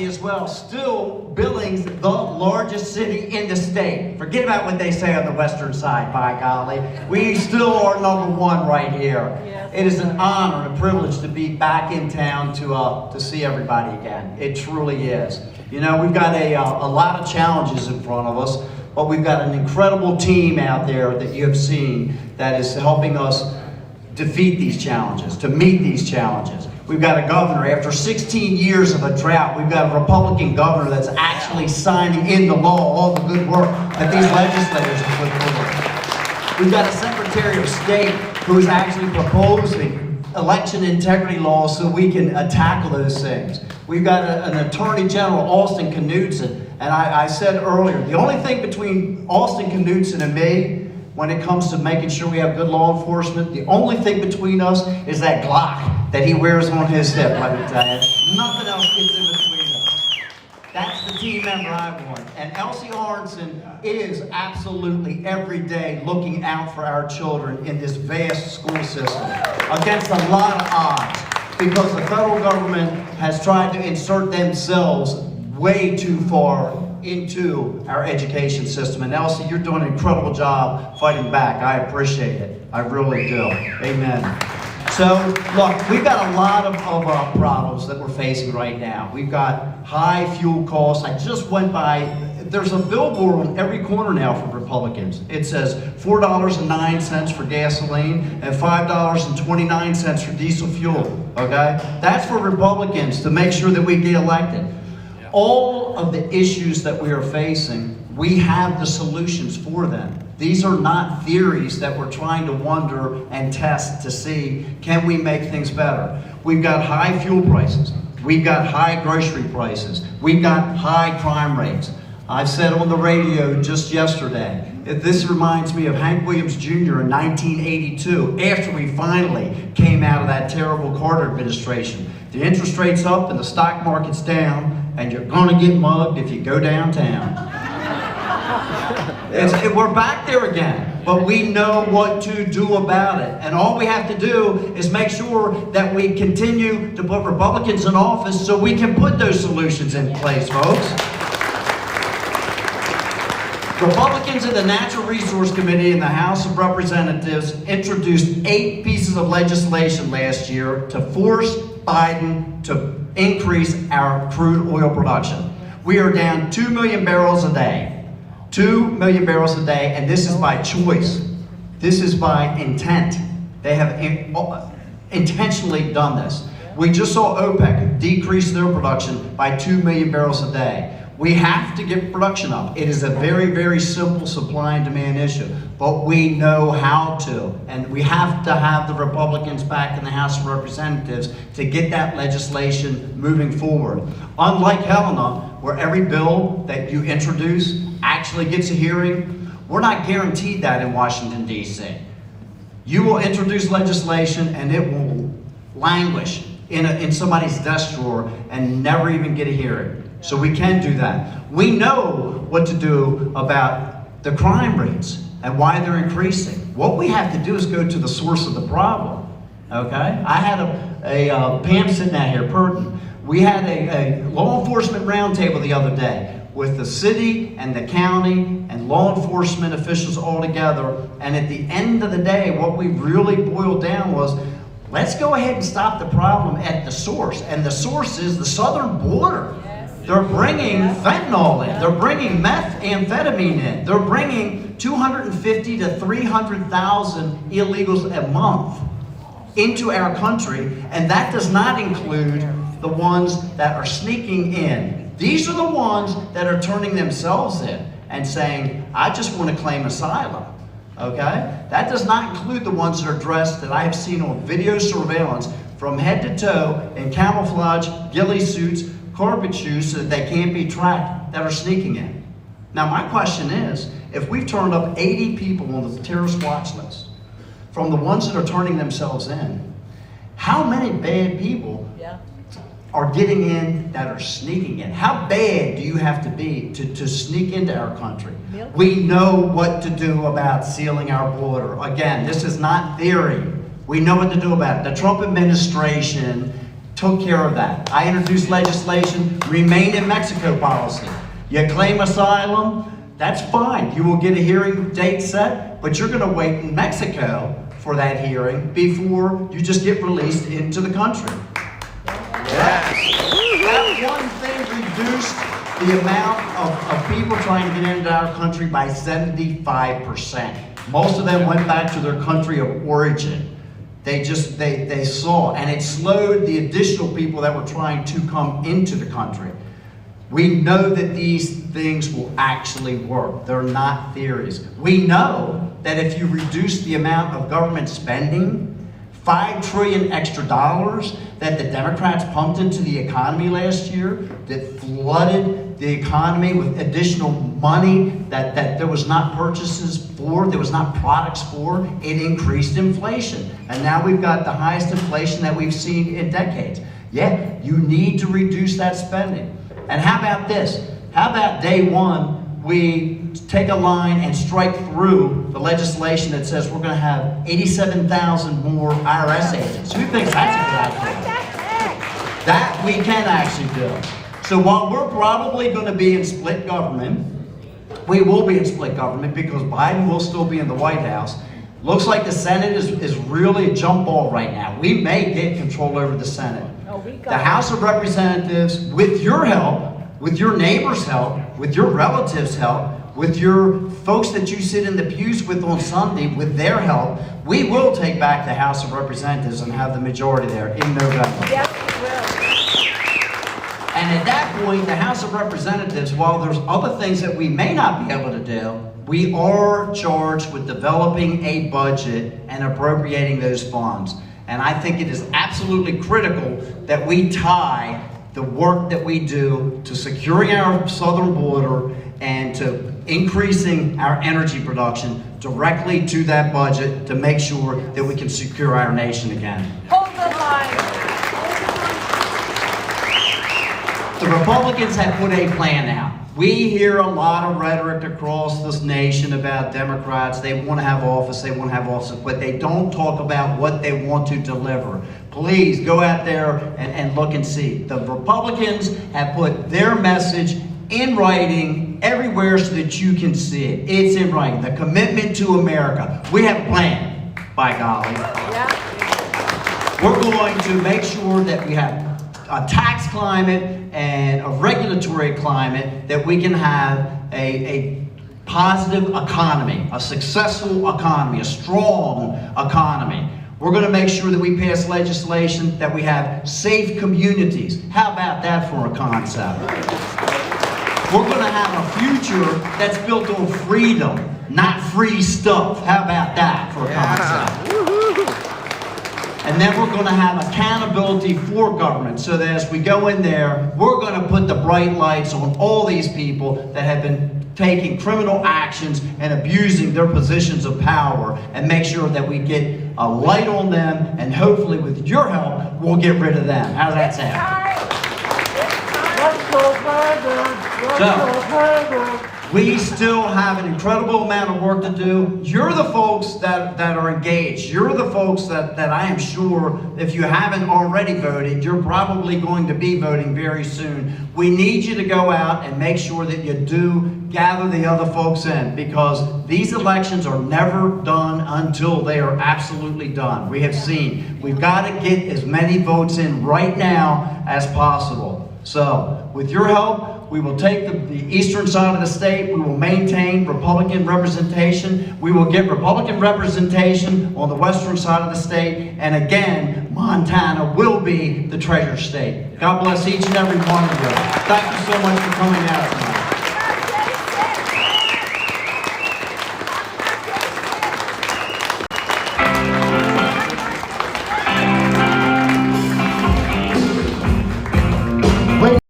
reality as well. Still, Billings, the largest city in the state. Forget about what they say on the western side, by golly. We still are #1 right here. Yes. It is an honor and a privilege to be back in town to see everybody again. It truly is. You know, we've got a lot of challenges in front of us, but we've got an incredible team out there that you have seen that is helping us defeat these challenges, to meet these challenges. We've got a governor, after 16 years of a drought, we've got a Republican governor that's actually signing into law all the good work that these legislators have put forward. We've got a Secretary of State who's actually proposing election integrity laws so we can tackle those things. We've got an Attorney General, Austin Knudsen, and I said earlier, the only thing between Austin Knudsen and me when it comes to making sure we have good law enforcement, the only thing between us is that Glock that he wears on his hip, let me tell you. Nothing else gets in between us. That's the team member I want. And Elsie Aronson is absolutely every day looking out for our children in this vast school system against a lot of odds, because the federal government has tried to insert themselves way too far into our education system. And Elsie, you're doing an incredible job fighting back. I appreciate it. I really do. Amen. So, look, we've got a lot of problems that we're facing right now. We've got high fuel costs. I just went by, there's a billboard on every corner now for Republicans. It says $4.09 for gasoline and $5.29 for diesel fuel, okay? That's for Republicans to make sure that we get elected. All of the issues that we are facing, we have the solutions for them. These are not theories that we're trying to wonder and test to see, can we make things better? We've got high fuel prices. We've got high grocery prices. We've got high crime rates. I said on the radio just yesterday, this reminds me of Hank Williams Jr. in 1982, after we finally came out of that terrible Carter administration. The interest rate's up and the stock market's down, and you're gonna get mugged if you go downtown. We're back there again, but we know what to do about it. And all we have to do is make sure that we continue to put Republicans in office so we can put those solutions in place, folks. Republicans in the Natural Resource Committee in the House of Representatives introduced 8 pieces of legislation last year to force Biden to increase our crude oil production. We are down 2 million barrels a day. 2 million barrels a day, and this is by choice. This is by intent. They have intentionally done this. We just saw OPEC decrease their production by 2 million barrels a day. We have to get production up. It is a very, very simple supply and demand issue, but we know how to, and we have to have the Republicans back in the House of Representatives to get that legislation moving forward. Unlike Helena, where every bill that you introduce actually gets a hearing, we're not guaranteed that in Washington, D.C. You will introduce legislation and it will languish in somebody's desk drawer and never even get a hearing. So we can do that. We know what to do about the crime rates and why they're increasing. What we have to do is go to the source of the problem, okay? I had Pam sitting out here, Purton. We had a law enforcement roundtable the other day with the city and the county and law enforcement officials all together. And at the end of the day, what we really boiled down was, let's go ahead and stop the problem at the source. And the source is the southern border. They're bringing fentanyl in. They're bringing methamphetamine in. They're bringing 250 to 300,000 illegals a month into our country, and that does not include the ones that are sneaking in. These are the ones that are turning themselves in and saying, I just want to claim asylum, okay? That does not include the ones that are dressed that I have seen on video surveillance from head to toe in camouflage, ghillie suits, carpet shoes so that they can't be tracked, that are sneaking in. Now my question is, if we've turned up 80 people on the terrorist watch list, from the ones that are turning themselves in, how many bad people are getting in that are sneaking in? How bad do you have to be to sneak into our country? We know what to do about sealing our border. Again, this is not theory. We know what to do about it. The Trump administration took care of that. I introduced legislation, remain in Mexico policy. You claim asylum, that's fine. You will get a hearing date set, but you're going to wait in Mexico for that hearing before you just get released into the country. Yes. That one thing reduced the amount of people trying to get into our country by 75%. Most of them went back to their country of origin. They saw, and it slowed the additional people that were trying to come into the country. We know that these things will actually work. They're not theories. We know that if you reduce the amount of government spending, $5 trillion extra dollars that the Democrats pumped into the economy last year, that flooded the economy with additional money that there was not purchases for, there was not products for, it increased inflation. And now we've got the highest inflation that we've seen in decades. Yeah, you need to reduce that spending. And how about this? How about day one, we take a line and strike through the legislation that says we're going to have 87,000 more IRS agents. Who thinks that's a good idea? That we can actually do. So while we're probably going to be in split government, we will be in split government because Biden will still be in the White House. Looks like the Senate is really a jump ball right now. We may get control over the Senate. The House of Representatives, with your help, with your neighbors' help, with your relatives' help, with your folks that you sit in the pews with on Sunday, with their help, we will take back the House of Representatives and have the majority there in November. Yes, we will. And at that point, the House of Representatives, while there's other things that we may not be able to do, we are charged with developing a budget and appropriating those funds. And I think it is absolutely critical that we tie the work that we do to securing our southern border and to increasing our energy production directly to that budget to make sure that we can secure our nation again. Hold the line. The Republicans have put a plan out. We hear a lot of rhetoric across this nation about Democrats. They want to have office, but they don't talk about what they want to deliver. Please go out there and look and see. The Republicans have put their message in writing everywhere so that you can see it. It's in writing. The commitment to America. We have a plan, by golly. Yeah. We're going to make sure that we have a tax climate and a regulatory climate that we can have a positive economy, a successful economy, a strong economy. We're going to make sure that we pass legislation that we have safe communities. How about that for a concept? We're going to have a future that's built on freedom, not free stuff. How about that for a concept? And then we're going to have accountability for government so that as we go in there, we're going to put the bright lights on all these people that have been taking criminal actions and abusing their positions of power and make sure that we get a light on them, and hopefully with your help, we'll get rid of them. How's that sound? So, we still have an incredible amount of work to do. You're the folks that are engaged. You're the folks that I am sure, if you haven't already voted, you're probably going to be voting very soon. We need you to go out and make sure that you do gather the other folks in, because these elections are never done until they are absolutely done. We have seen. We've got to get as many votes in right now as possible. So, with your help, we will take the eastern side of the state. We will maintain Republican representation. We will get Republican representation on the western side of the state. And again, Montana will be the treasure state. God bless each and every one of you. Thank you so much for coming out.